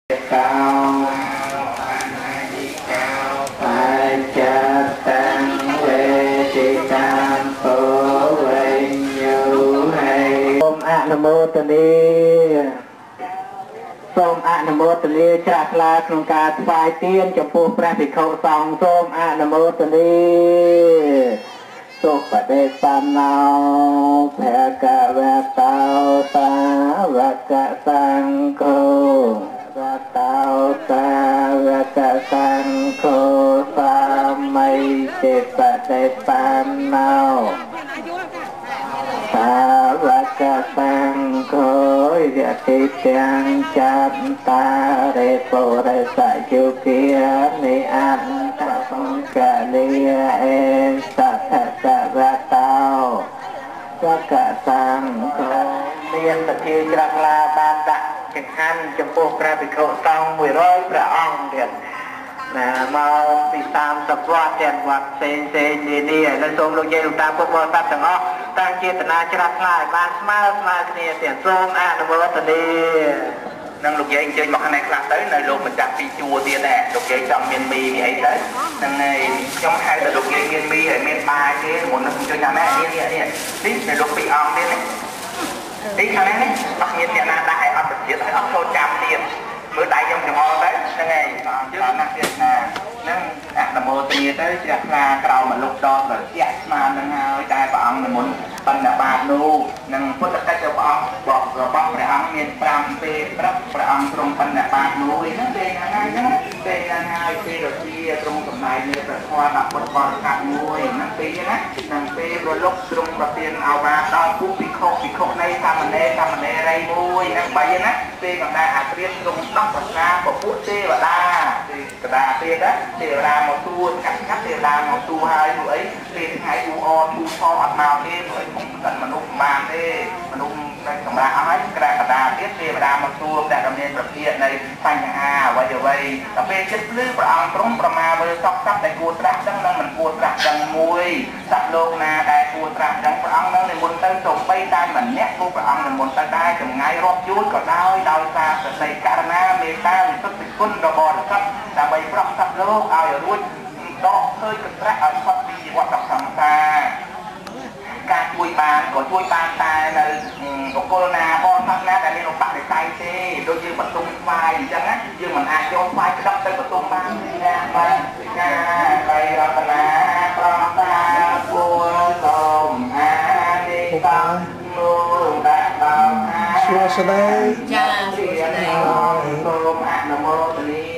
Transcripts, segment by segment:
cao phải cha tăng về chỉ tam phổ về như hay ôm Namo Tani chặt la trong cả vài tiên cho phu pra thị khẩu song ôm Namo Tani Sốt và đế san nào Phẹ cả vẹ tao sa và cả sang khô và tao sa và cả sang khô sa mây chế và đế san nào sa và cả sang khô và thị tiếng chát ta rê phô rê sa chu kia ni an ta phong cả ni e sa thạ sa và tao và cả sang khô miền tây thiên răng la ban đặt chẳng hạn trong phố ra bị khổ xong 10 ព្រះអង្គ ទៀត ណាមកពី30 វត្តទាំងវត្តផ្សេងៗនានាហើយសូមលោកយាយលោកតាពុទ្ធបរិស័ទទាំងអស់តាំងចេតនាច្រាស់ថ្លាឲ្យបានស្មើគ្នាទាំងសូមអនុមោទនានឹងលោកយាយអញ្ជើញមកខាងនេះខ្លះទៅនៅលោកម្ចាស់ពីជួរទៀតដែរលោកយាយចង់មានមីអីទៅហ្នឹងហើយខ្ញុំហៅតែលោកយាយមានមីហើយមានបាយទេមុននឹងជួយញ៉ាំនេះនៅលោកពីអង្គទៀតនេះខាងនេះអត់មានអ្នកណាដាក់ឲ្យអត់ទៅទៀតឲ្យអត់ចូលចាំទៀតមើលដៃខ្ញុំចង្អល់ទៅហ្នឹងហើយយើងណាស់ទៀតណាហ្នឹងអនុមោទនាទៅជ្រះថ្លាក្រោមមកលោកដកត្រជាក់ស្មាននឹងហើយតែព្រះអង្គនិមន្តបណ្ឌបាតនោះនឹងពុទ្ធកិច្ចរបស់របស់ព្រះអង្គមាន5ពេលព្រឹកព្រះអង្គទ្រង់បណ្ឌបាតនោះហ្នឹងពេលហ្នឹងពេលហ្នឹងហើយពេលរជាទ្រង់សម្ដែងនៅព្រះធម៌ដល់ពុទ្ធបរិស័ទមួយហ្នឹងពេលណានឹងពេលរលកទ្រង់ប្រទានឱវាទដល់ពុទ្ធភិក្ខុនៃសាមណេរីមួយហ្នឹង3ណាពេលកណ្ដាលអាត្រៀតទ្រង់ដោះប្រសាពពួកទេវតាកណ្ដាលទៀតណាទេវតាមកទួកាត់ទេវតាមកទួហើយពួកអីពេលថ្ងៃគូអនគូផលអត់មកទេពួកអីខ្ញុំមិនមនុស្សបានទេមនុស្សតែសម្រាប់អស់ហើយកណ្ដាលទៀតទេវតាមកទួតែដំណេរប្រភេទនៃបញ្ហាអ្វីដល់ពេលចិត្តភ្លឺព្រះអង្គទ្រង់ប្រមាមើលសពដែលគួរត្រាស់ដឹងនិងមិនគួរត្រាស់ដឹងមួយសត្វលោកណាដែលគួរត្រាស់ដឹងព្រះអង្គនឹងនិមន្តទៅសូម្បីតែម្នាក់គូព្រះអង្គនិមន្តទៅដែរចម្ងាយរាប់យួនក៏ដោយសារសេចក្តីករណាមេត្តាវិសុទ្ធិគុណរបស់បរិសុទ្ធដើម្បីប្រោះសត្វលោកឲ្យរួចដកឃើញកន្ត្រាក់ឲ្យផុតពីវដ្តសង្សារការជួយបានក៏ជួយបានតែនៅបុគ្គលណាបរិសុទ្ធណាដែលមានឧបនិស្ស័យទេដូចយើងបន្ទុំស្វាយអញ្ចឹងណាយើងមិនអាចយកស្វាយក្តាប់ទៅបន្ទុំបានណាបានការបីរតនាប្រមតាពួរសូមអានិកោនោះដាក់ដល់សួស្តីចាសួស្តីសូមអនុមោទនា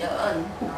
Chợ ơn